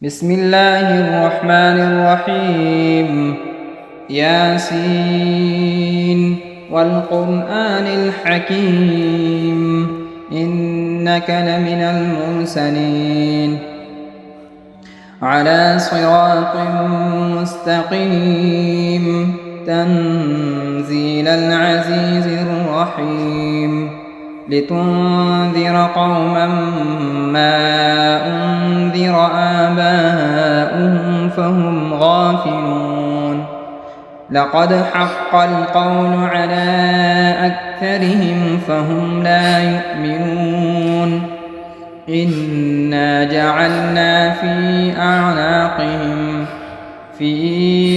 بسم الله الرحمن الرحيم. ياسين والقرآن الحكيم إنك لمن المرسلين على صراط مستقيم تنزيل العزيز الرحيم لتنذر قوما ما أنذر آباؤهم فهم غافلون لقد حق القول على أكثرهم فهم لا يؤمنون إنا جعلنا في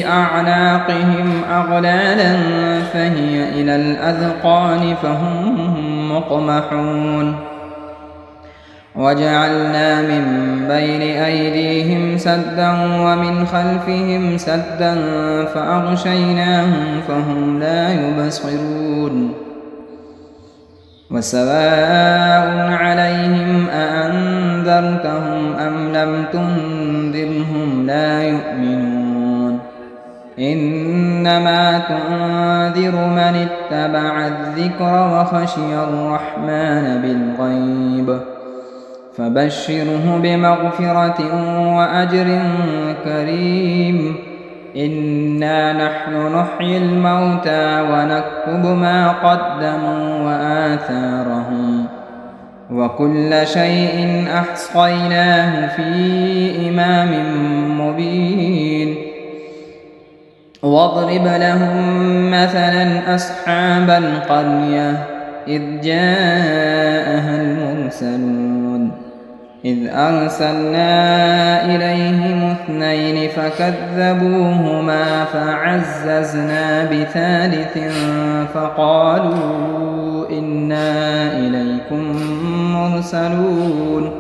أعناقهم أغلالا فهي إلى الأذقان فهم مقمحون وجعلنا من بين أيديهم سدا ومن خلفهم سدا فأغشيناهم فهم لا يبصرون وسواء عليهم أأنذرتهم أم لم تنذرهم لا يؤمنون إنما تنذر من اتبع الذكر وخشي الرحمن بالغيب فبشره بمغفرة وأجر كريم إنا نحن نحيي الموتى ونكتب ما قدموا وآثارهم وكل شيء أحصيناه في إمام مبين واضرب لهم مثلا أصحاب القرية إذ جاءها المرسلون إذ أرسلنا إليهم اثنين فكذبوهما فعززنا بثالث فقالوا إنا إليكم مرسلون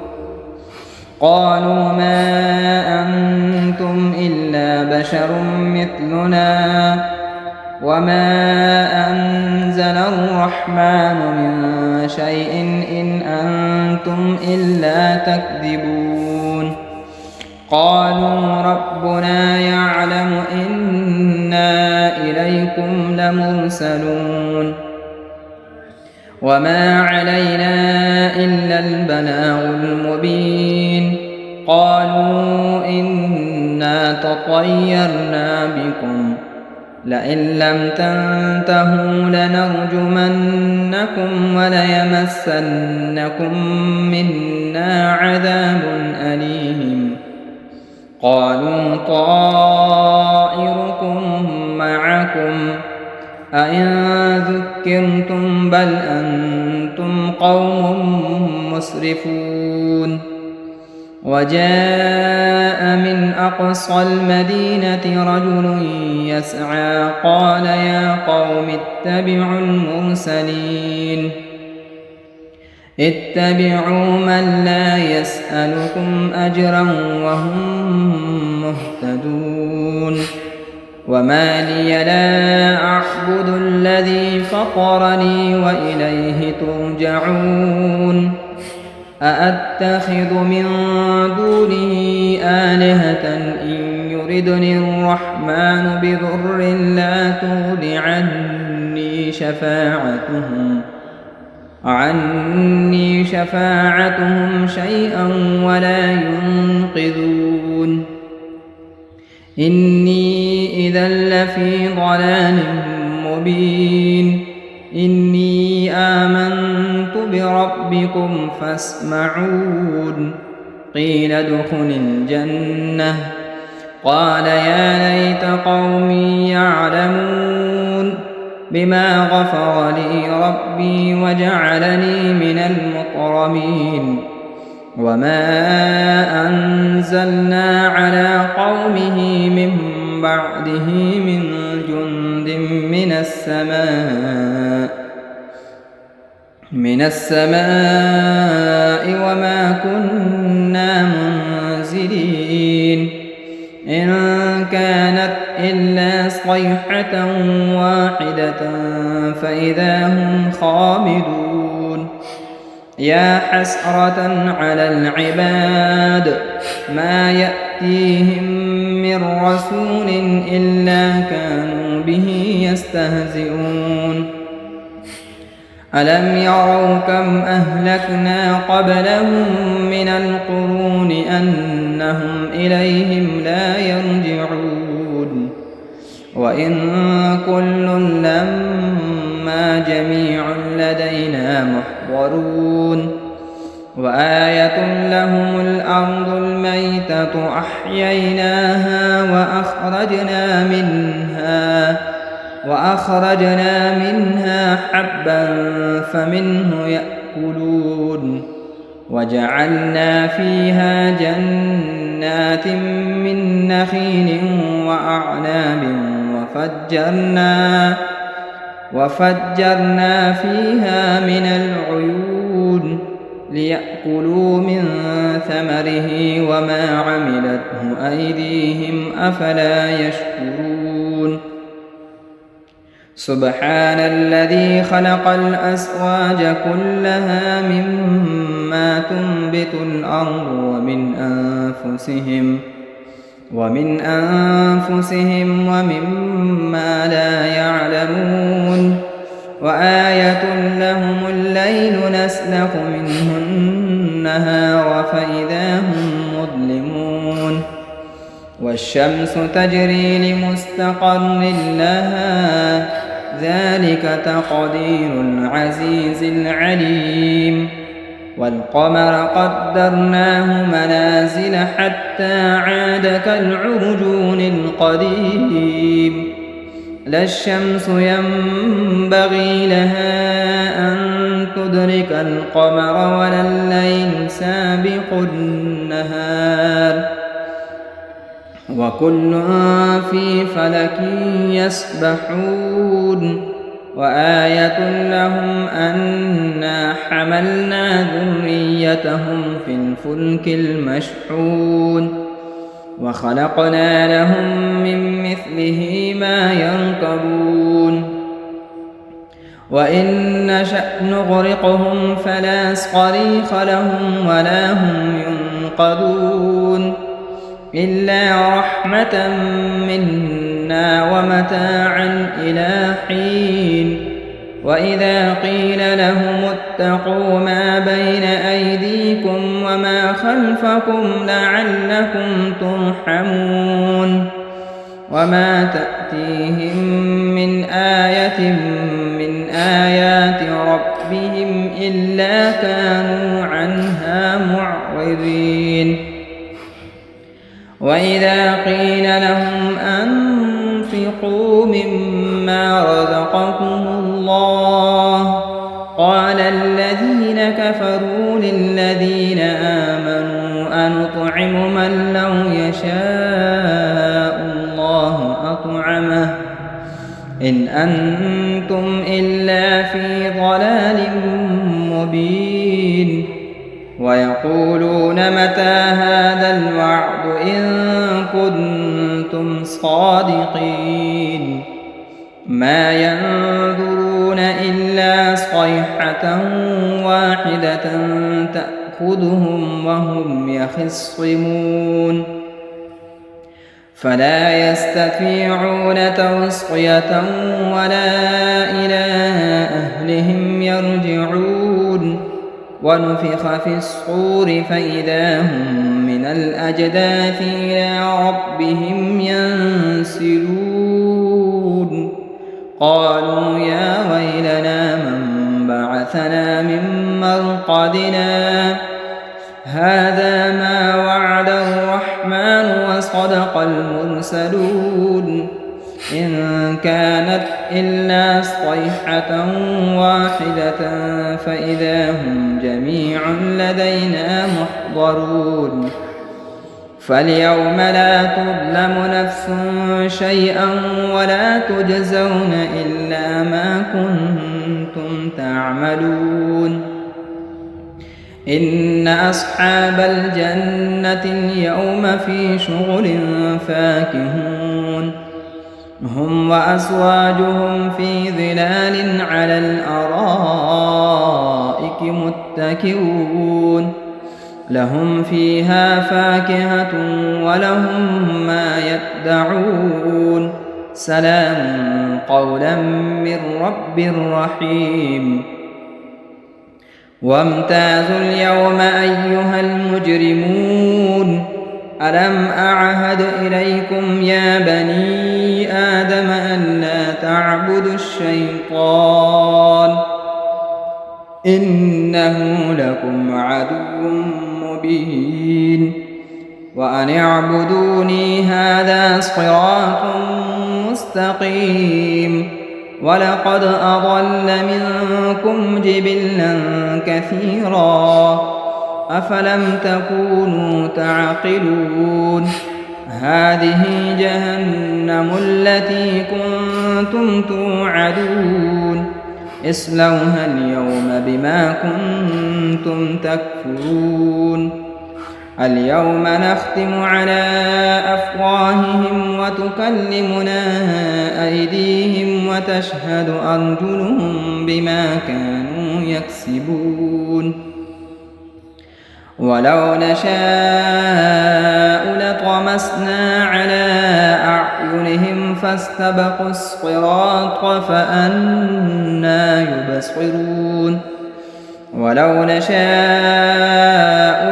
قالوا ما أنتم إلا بشر مثلنا وما أنزل الرحمن من شيء إن أنتم إلا تكذبون قالوا ربنا يعلم إنا إليكم لمرسلون وما علينا إلا البلاغ المبين قالوا إنا تطيرنا بكم لئن لم تنتهوا لنرجمنكم وليمسنكم منا عذاب أليم قالوا طائركم معكم أئن ذكرتم بل أنتم قوم مسرفون وجاء من أقصى المدينة رجل يسعى قال يا قوم اتبعوا المرسلين اتبعوا من لا يسألكم أجرا وهم مهتدون وما لي لا أعبد الذي فطرني وإليه ترجعون أأتخذ من دونه آلهة إن يردني الرحمن بضر لا تغن عني شفاعتهم شيئا ولا ينقذون إني إذا لفي ضلال مبين إني آمنت بربكم فاسمعون قيل ادخل الجنة قال يا ليت قومي يعلمون بما غفر لي ربي وجعلني من المكرمين وما أنزلنا على قومه من بعده من جند من السماء وما كنا منزلين إن كانت إلا صيحة واحدة فإذا هم خامدون يا حسرة على العباد ما يأتيهم من رسول إلا كانوا به يستهزئون ألم يروا كم أهلكنا قبلهم من القرون أنهم إليهم لا يرجعون وإن كل لما جميع لدينا محضرون وآية لهم الأرض الميتة أحييناها وأخرجنا منها حبا فمنه يأكلون وجعلنا فيها جنات من نخيل وأعناب وفجرنا فيها من العيون ليأكلوا من ثمره وما عملته أيديهم أفلا يشكرون سبحان الذي خلق الأزواج كلها مما تنبت الأرض ومن أنفسهم ومما لا يعلمون وآية لهم الليل نسلخ منه النهار فإذا هم مظلمون والشمس تجري لمستقر لها ذلك تقدير العزيز العليم والقمر قدرناه منازل حتى عاد كالعرجون القديم لا الشمس ينبغي لها أن تدرك القمر ولا الليل سابق النهار وكل في فلك يسبحون وآية لهم أنا حملنا ذريتهم في الفلك المشحون وخلقنا لهم من مثله ما يركبون وإن نشأ نغرقهم فلا صريخ لهم ولا هم ينقذون إلا رحمة منا ومتاعا إلى حين وإذا قيل لهم اتقوا ما بين أيديكم وما خلفكم لعلكم ترحمون وما تأتيهم من آية من آيات ربهم إلا كانوا عنها معرضين وإذا قيل لهم أنفقوا مما رزقكم الله قال الذين كفروا للذين آمنوا أنطعم من لو يشاء الله أطعمه إن أنتم إلا في ضلال مبين ويقولون متى هذا الوعد إن كنتم صادقين ما ينظرون إلا صيحة واحدة تأخذهم وهم يخصمون فلا يستطيعون توصية ولا إلى أهلهم يرجعون ونفخ في الصور فإذا هم من الأجداث إلى ربهم ينسلون قالوا يا ويلنا من بعثنا من مرقدنا هذا ما وعد الرحمن وصدق المرسلون إن كانت إلا صيحة واحدة فإذا هم جميع لدينا محضرون فاليوم لا تظلم نفس شيئا ولا تجزون إلا ما كنتم تعملون إن أصحاب الجنة اليوم في شغل فاكهون هم وأزواجهم في ظلال على الأرائك الأرائك متكئون لهم فيها فاكهة ولهم ما يدعون سلام قولا من رب رحيم وامتازوا اليوم أيها المجرمون ألم أعهد إليكم يا بني آدم ألا تعبدوا الشيطان إنه لكم عدو مبين وأن اعبدوني هذا صراط مستقيم ولقد أضل منكم جبلا كثيرا أفلم تكونوا تعقلون هذه جهنم التي كنتم توعدون اصلوها اليوم بما كنتم تكفرون اليوم نختم على أفواههم وتكلمنا أيديهم وتشهد أرجلهم بما كانوا يكسبون ولو نشاء لطمسنا على أعينهم فاستبقوا الصراط فأنى يبصرون ولو نشاء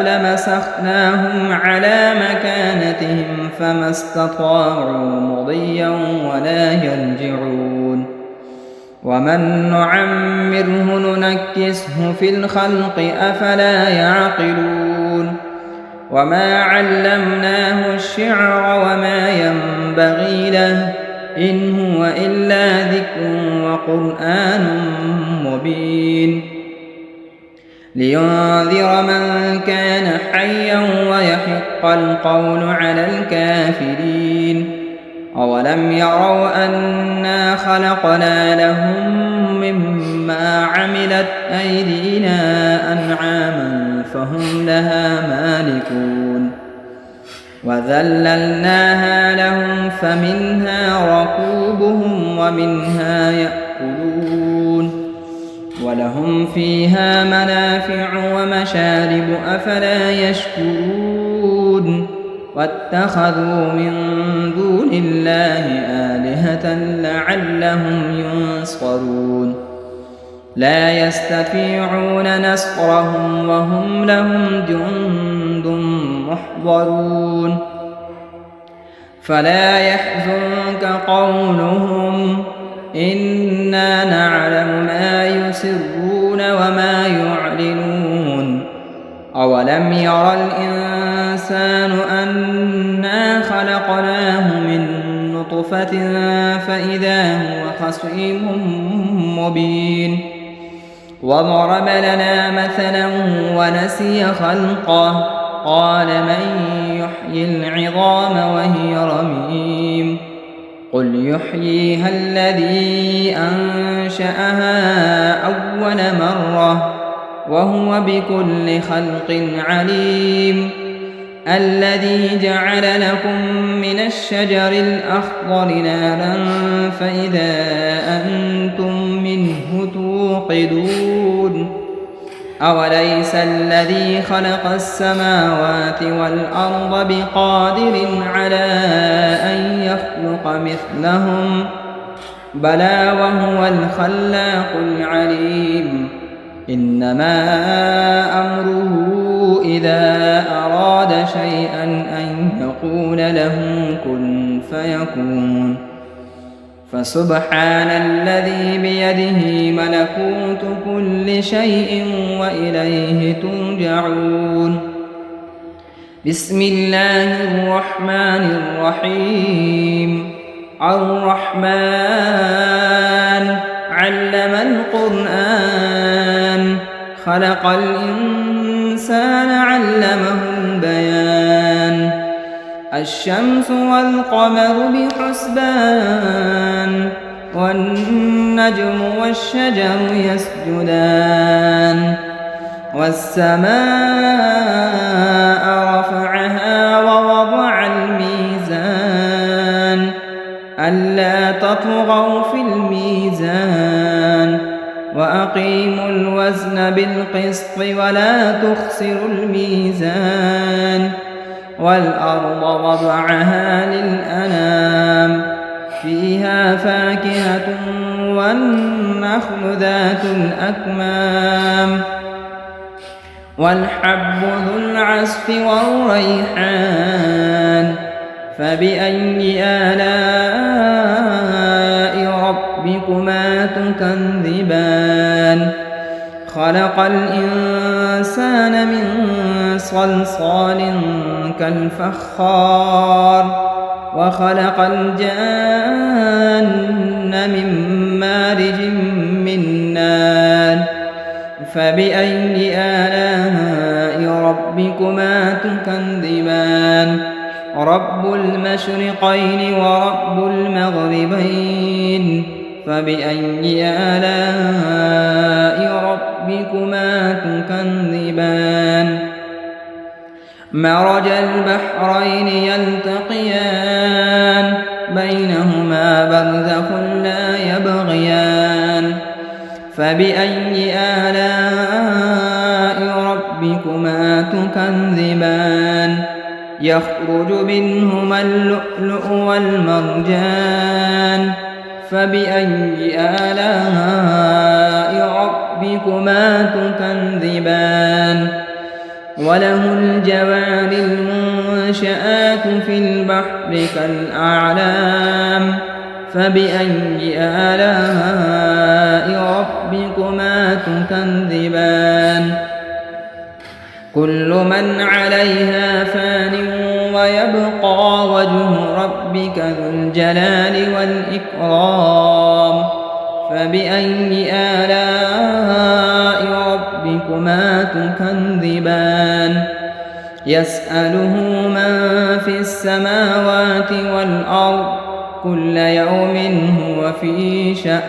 لمسخناهم على مكانتهم فما استطاعوا مضيا ولا يرجعون ومن نعمره ننكسه في الخلق أفلا يعقلون وما علمناه الشعر وما ينبغي له إن هو إلا ذكر وقرآن مبين لينذر من كان حيا ويحق القول على الكافرين أولم يروا أنا خلقنا لهم مما عملت أيدينا أنعاما فهم لها مالكون وذللناها لهم فمنها ركوبهم ومنها يأكلون ولهم فيها منافع ومشارب أفلا يشكرون واتخذوا من دون الله آلهة لعلهم ينصرون لا يستطيعون نصرهم وهم لهم جند محضرون فلا يحزنك قولهم إنا نعلم ما يسرون وما يعلنون أولم يرى الإنسان أنا خلقناه من نطفة فإذا هو خصيم مبين وضرب لنا مثلا ونسي خلقه قال من يحيي العظام وهي رميم قل يحييها الذي أنشأها أول مرة وهو بكل خلق عليم الذي جعل لكم من الشجر الأخضر نارا فإذا أنتم منه توقدون أوليس الذي خلق السماوات والأرض بقادر على أن يخلق مثلهم بلى وهو الخلاق العليم إنما أمره إذا أراد شيئا أن يقول له كن فيكون فسبحان الذي بيده ملكوت كل شيء وإليه ترجعون بسم الله الرحمن الرحيم الرحمن علم القرآن خلق الإنسان علمه البيان الشمس والقمر بحسبان والنجم والشجر يسجدان والسماء رفعها ووضع الميزان ألا تطغوا في الميزان وأقيموا الوزن بالقسط ولا تخسروا الميزان والأرض وضعها للأنام فيها فاكهة والنخل ذات الأكمام والحب ذو العصف والريحان فبأي آلاء ربكما تكذبان خلق الإنسان من صلصال كالفخار وخلق الجان من مارج من نار فبأي آلاء ربكما تكذبان رب المشرقين ورب المغربين فبأي آلاء ربكما تكذبان مرج البحرين يلتقيان بينهما برزخ لا يبغيان فبأي آلاء ربكما تكذبان يخرج منهما اللؤلؤ والمرجان فبأي آلاء ربكما تكذبان وله الجوار المنشآت في البحر كالأعلام فبأي آلاء ربكما تكذبان كل من عليها فان ويبقى وجه ربك ذو الجلال والإكرام فبأي آلاء ربكما تكذبان يسأله من في السماوات والأرض كل يوم هو في شأن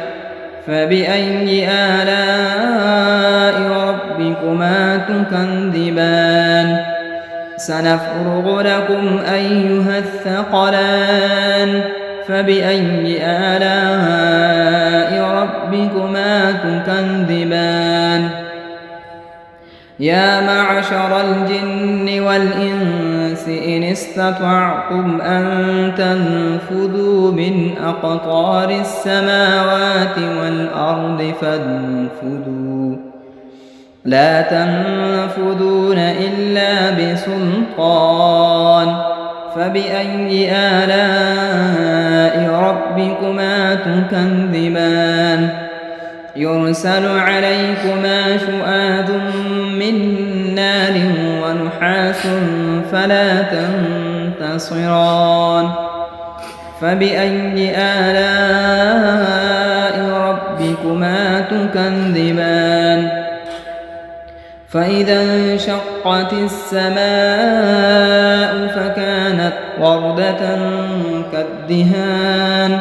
فبأي آلاء ربكما تكذبان سنفرغ لكم أيها الثقلان فبأي آلاء ربكما تكذبان يا معشر الجن والإنس إن استطعتم أن تنفذوا من أقطار السماوات والأرض فانفذوا لا تنفذون إلا بسلطان فبأي آلاء ربكما تكذبان يرسل عليكما شؤاد من نار ونحاس فلا تنتصران فبأي آلاء ربكما تكذبان فإذا انشقت السماء فكانت وردة كالدهان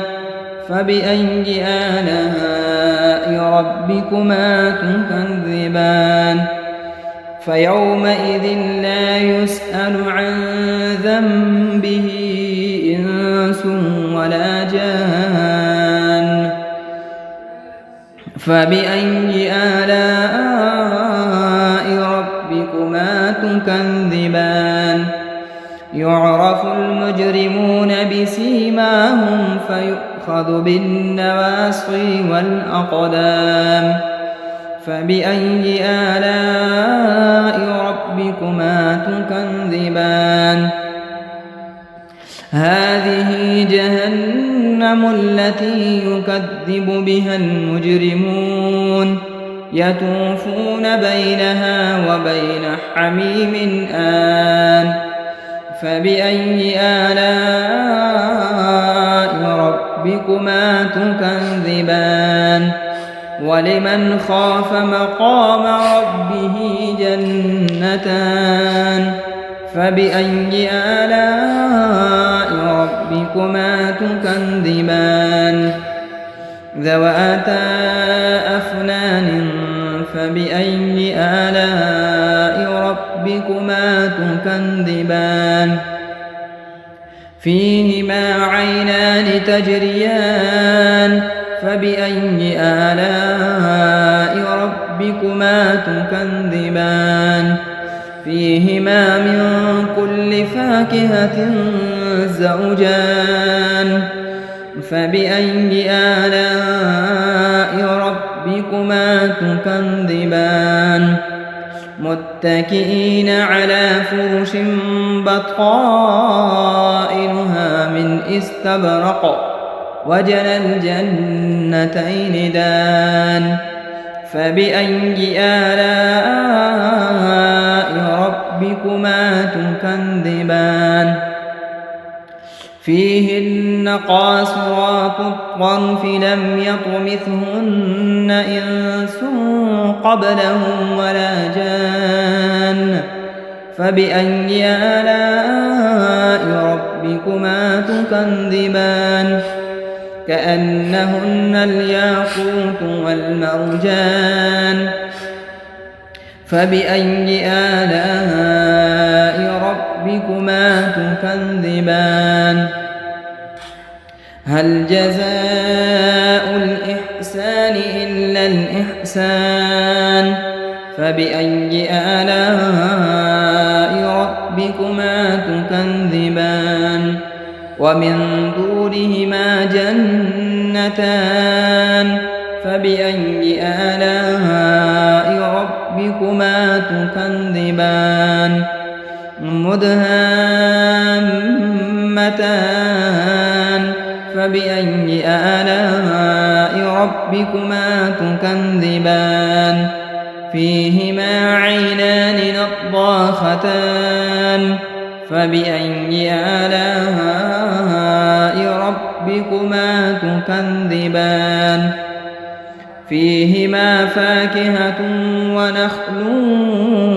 فبأي آلاء ربكما تكذبان فيومئذ لا يسأل عن ذنبه إنس ولا جان فبأي آلاء ربكما تكذبان يعرف المجرمون بسيماهم فيؤخذ بالنواصي والأقدام فبأي آلاء ربكما تكذبان هذه جهنم التي يكذب بها المجرمون يطوفون بينها وبين حميم آن فبأي آلاء ربكما تكذبان ولمن خاف مقام ربه جنتان فبأي آلاء ربكما تكذبان ذواتا أفنان فبأي آلاء ربكما تكذبان فيهما عينان تجريان فبأي آلاء ربكما تكذبان فيهما من كل فاكهة زوجان فبأي آلاء ربكما تكذبان متكئين على فرش بطائنها من استبرق وجنى الجنتين دان فبأي آلاء ربكما تكذبان فيهن قاصرات الطرف لم يطمثهن إنس قبلهم ولا جان فبأي آلاء ربكما تكذبان كأنهن الياقوت والمرجان فبأي آلاء ربكما تكذبان هل جزاء الإحسان إلا الإحسان فبأي آلاء ربكما تكذبان ومن دونهما جنتان فبأي آلاء ربكما تكذبان مدهامتان فبأي آلاء ربكما تكذبان فيهما عينان نضاختان فبأي آلاء ربكما تكذبان فيهما فاكهة ونخل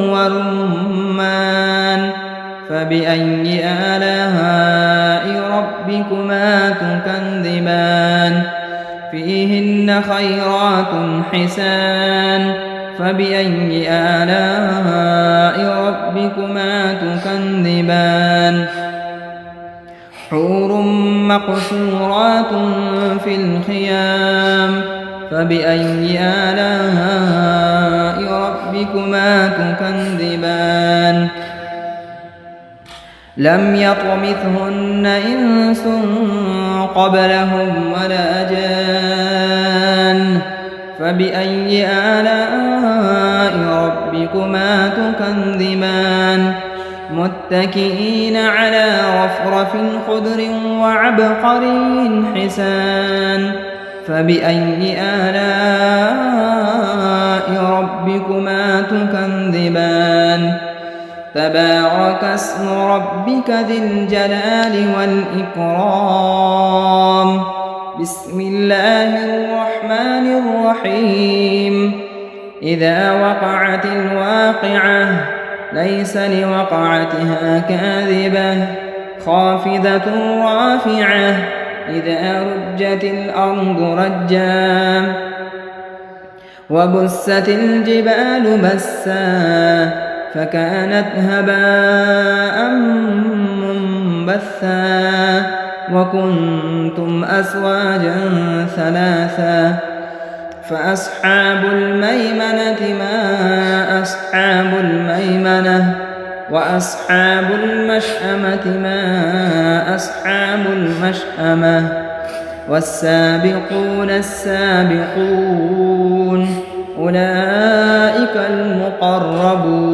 ورمان فبأي آلاء ربكما تكذبان فيهن خيرات حسان فبأي آلاء ربكما تكذبان حور مقصورات في الخيام فبأي آلاء ربكما تكذبان لم يطمثهن إنس قبلهم ولا جان فبأي آلاء ربكما تكذبان متكئين على رفرف خضر وعبقري حسان فبأي آلاء ربكما تكذبان تبارك اسم ربك ذي الجلال والإكرام بسم الله الرحمن الرحيم إذا وقعت الواقعة ليس لوقعتها كاذبة خافضة رافعة إذا رجت الأرض رجا وبست الجبال بسا فكانت هباء منبثا وكنتم أزواجا ثلاثا فأصحاب الميمنة ما أصحاب الميمنة وأصحاب المشأمة ما أصحاب المشأمة والسابقون السابقون أولئك المقربون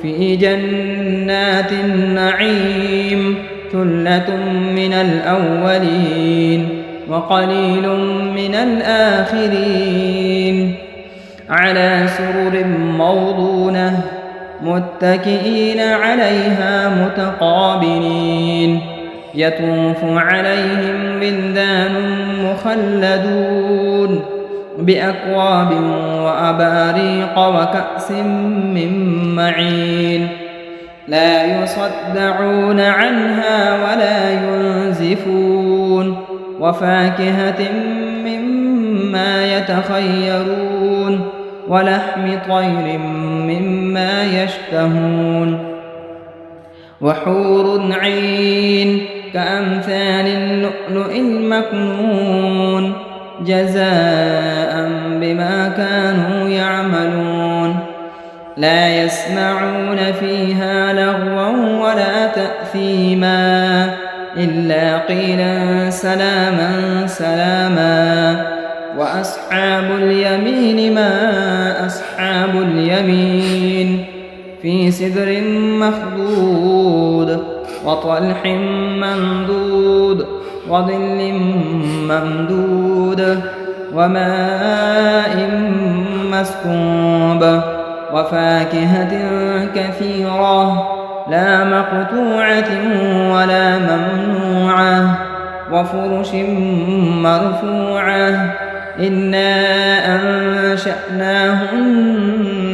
في جنات النعيم ثلة من الأولين وقليل من الآخرين على سرر موضونة متكئين عليها متقابلين يطوف عليهم ولدان مخلدون بأكواب وأباريق وكأس من معين لا يصدعون عنها ولا ينزفون وفاكهة مما يتخيرون ولحم طير مما يشتهون وحور عين كأمثال اللؤلؤ المكنون جزاء بما بما كانوا يعملون لا يسمعون فيها لغوا ولا تأثيما إلا قيلا سلاما سلاما وأصحاب اليمين ما أصحاب اليمين في سدر مخضود وطلح ممدود وظل ممدود وماء مسكوب وفاكهة كثيرة لا مقطوعة ولا ممنوعة وفرش مرفوعة إنا أنشأناهن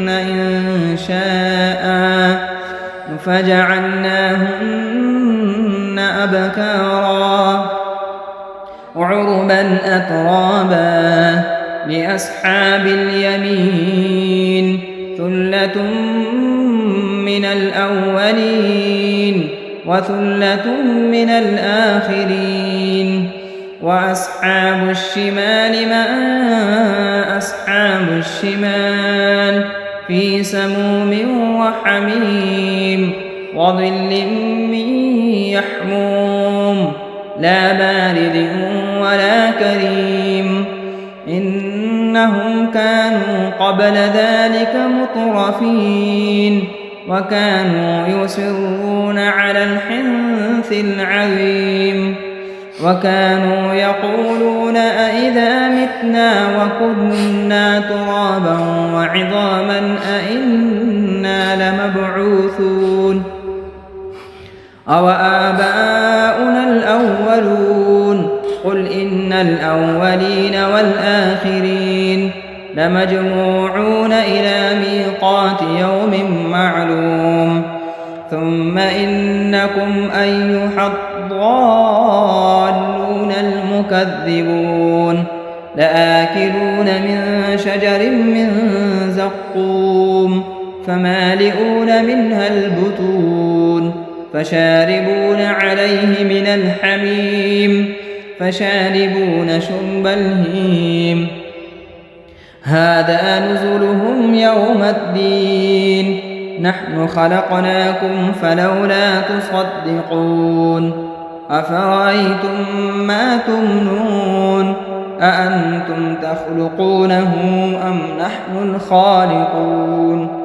إنشاء فجعلناهن أبكارا عربا أترابا لأصحاب اليمين ثلة من الأولين وثلة من الآخرين وأصحاب الشمال ما أصحاب الشمال في سموم وحميم وظل من يحموم لا بارد ولا كريم إنهم كانوا قبل ذلك مترفين وكانوا يصرون على الحنث العظيم وكانوا يقولون أئذا متنا وكنا ترابا وعظاما أئنا لمبعوثون أو آباؤنا الأولون قل إن الأولين والآخرين لمجموعون إلى ميقات يوم معلوم ثم إنكم أيها الضالون المكذبون لآكلون من شجر من زقوم فمالئون منها البطون فشاربون عليه من الحميم فشاربون شرب الهيم هذا نزلهم يوم الدين نحن خلقناكم فلولا تصدقون أفرأيتم ما تمنون أأنتم تخلقونه أم نحن الخالقون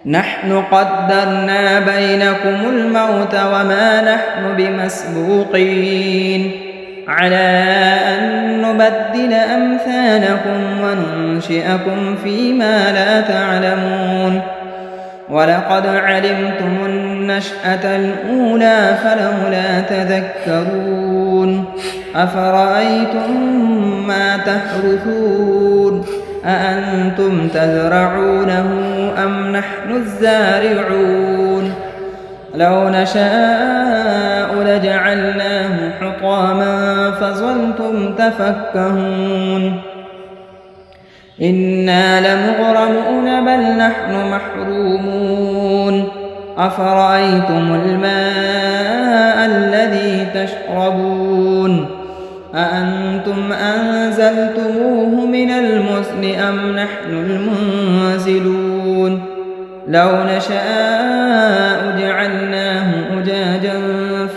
نحن قدرنا بينكم الموت وما نحن بمسبوقين على أن نبدل أمثالكم وننشئكم فيما لا تعلمون ولقد علمتم النشأة الأولى فلولا تذكرون أفرأيتم ما تحرثون أأنتم تزرعونه أم نحن الزارعون لو نشاء لجعلناه حطاما فظلتم تفكهون إنا لمغرمون بل نحن محرومون أفرأيتم الماء الذي تشربون أأنتم أنزلتموه من المزن أم نحن المنزلون لو نشاء جعلناه أجاجا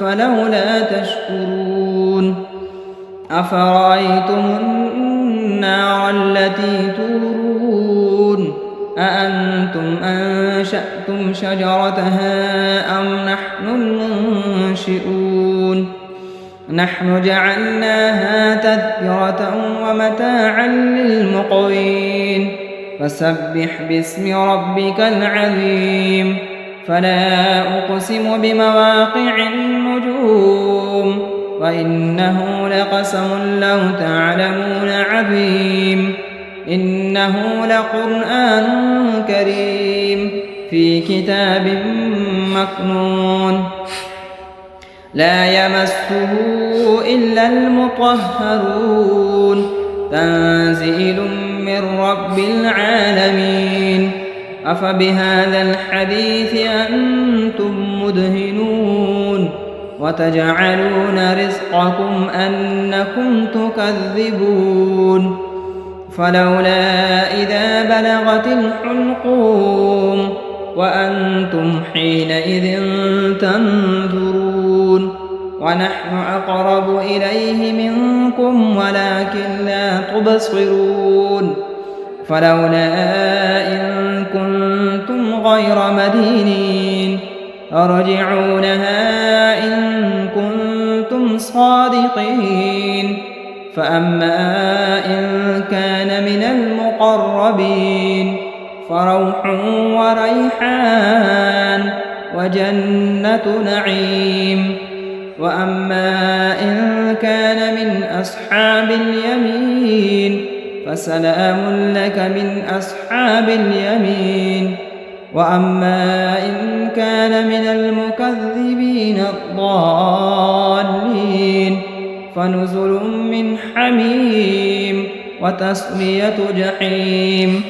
فلولا تشكرون أفرأيتم النار التي تورون أأنتم أنشأتم شجرتها أم نحن المنشئون نحن جعلناها تذكرة ومتاعا للمقوين فسبح باسم ربك العظيم فلا أقسم بمواقع النجوم وإنه لقسم لو تعلمون عظيم إنه لقرآن كريم في كتاب مكنون لا يمسه إلا المطهرون تنزيل من رب العالمين أفبهذا الحديث أنتم مدهنون وتجعلون رزقكم أنكم تكذبون فلولا إذا بلغت الحلقوم وأنتم حينئذ تنظرون ونحن أقرب إليه منكم ولكن لا تبصرون فلولا إن كنتم غير مدينين ترجعونها إن كنتم صادقين فأما إن كان من المقربين فروح وريحان وجنة نعيم وأما إن كان من أصحاب اليمين فسلام لك من أصحاب اليمين وأما إن كان من المكذبين الضالين فنزل من حميم وتصلية جحيم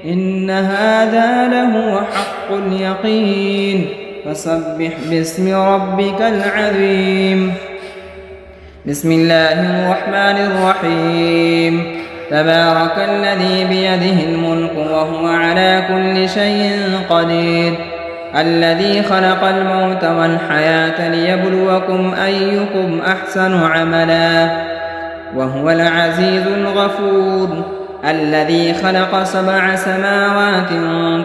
إن هذا لهو حق اليقين فسبح باسم ربك العظيم بسم الله الرحمن الرحيم تبارك الذي بيده الملك وهو على كل شيء قدير الذي خلق الموت والحياة ليبلوكم أيكم أحسن عملا وهو العزيز الغفور الذي خلق 7 سماوات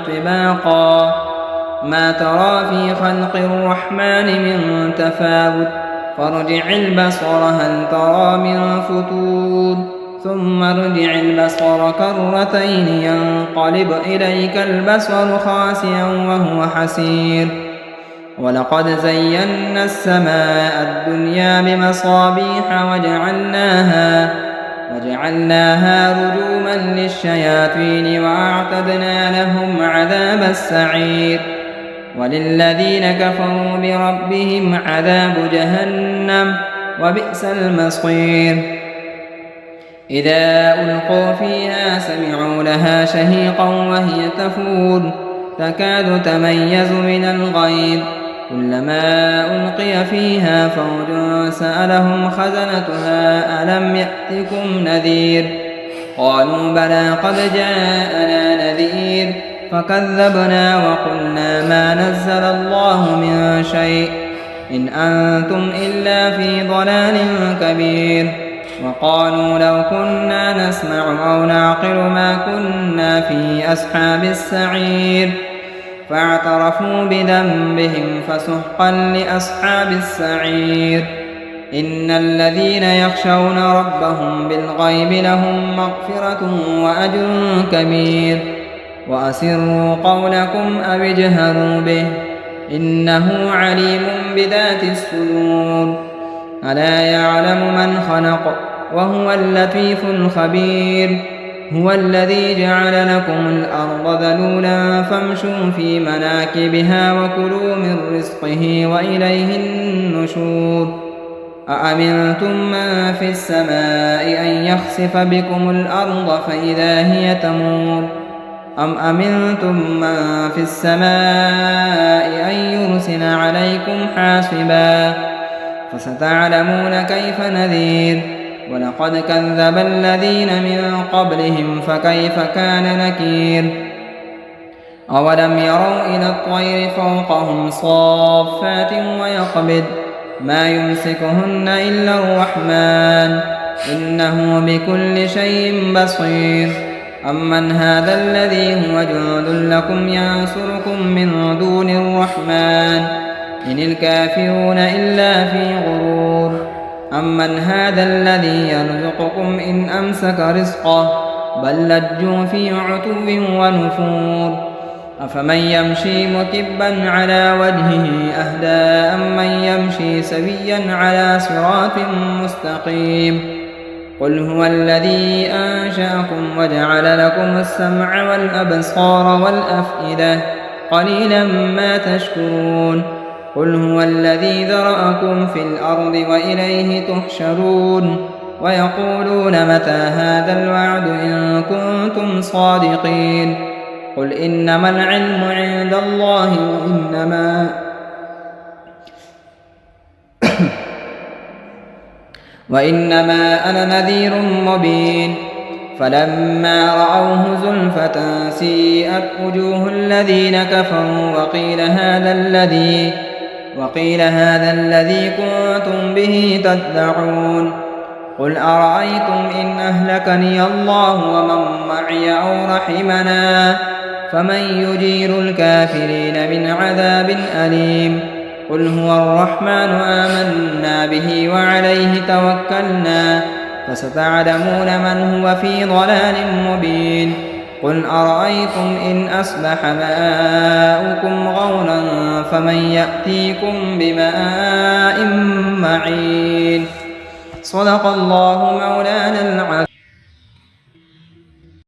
طباقا ما ترى في خلق الرحمن من تفاوت فارجع البصر هل ترى من فتور ثم ارجع البصر كرتين ينقلب إليك البصر خاسئا وهو حسير ولقد زينا السماء الدنيا بمصابيح وجعلناها رجوما للشياطين وأعتدنا لهم عذاب السعير وللذين كفروا بربهم عذاب جهنم وبئس المصير إذا ألقوا فيها سمعوا لها شهيقا وهي تفور تكاد تميز من الغيظ كلما ألقي فيها فوج سألهم خزنتها ألم يأتكم نذير قالوا بلى قد جاءنا نذير فكذبنا وقلنا ما نزل الله من شيء إن أنتم إلا في ضلال كبير وقالوا لو كنا نسمع أو نعقل ما كنا في أصحاب السعير فاعترفوا بذنبهم فسحقا لأصحاب السعير إن الذين يخشون ربهم بالغيب لهم مغفرة وأجر كبير وأسروا قولكم أو اجهروا به إنه عليم بذات الصدور ألا يعلم من خلق وهو اللطيف الخبير هو الذي جعل لكم الأرض ذلولا فامشوا في مناكبها وكلوا من رزقه وإليه النشور أأمنتم من في السماء أن يخسف بكم الأرض فإذا هي تمور أم أمنتم من في السماء أن يرسل عليكم حاصبا فستعلمون كيف نذير ولقد كذب الذين من قبلهم فكيف كان نكير أولم يروا إلى الطير فوقهم صافات ويقبض ما يمسكهن إلا الرحمن إنه بكل شيء بصير أمن هذا الذي هو جند لكم ينصركم من دون الرحمن إن الكافرون إلا في غرور أمن هذا الذي يرزقكم إن أمسك رزقه بل لجوا في عتو ونفور أفمن يمشي مكبا على وجهه أهدى أمن يمشي سويا على صراط مستقيم قل هو الذي أنشأكم وجعل لكم السمع والأبصار والأفئدة قليلا ما تشكرون قل هو الذي ذرأكم في الأرض وإليه تحشرون ويقولون متى هذا الوعد إن كنتم صادقين قل إنما العلم عند الله وإنما أنا نذير مبين فلما رأوه زلفة سيئت وجوه الذين كفروا وقيل هذا الذي كنتم به تدعون قل أرأيتم إن أهلكني الله ومن معي أو رحمنا فمن يجير الكافرين من عذاب أليم قل هو الرحمن آمنا به وعليه توكلنا فستعلمون من هو في ضلال مبين قل أرأيتم إن أصبح ماؤكم غورا فمن يأتيكم بماء معين صدق الله مولانا العظيم.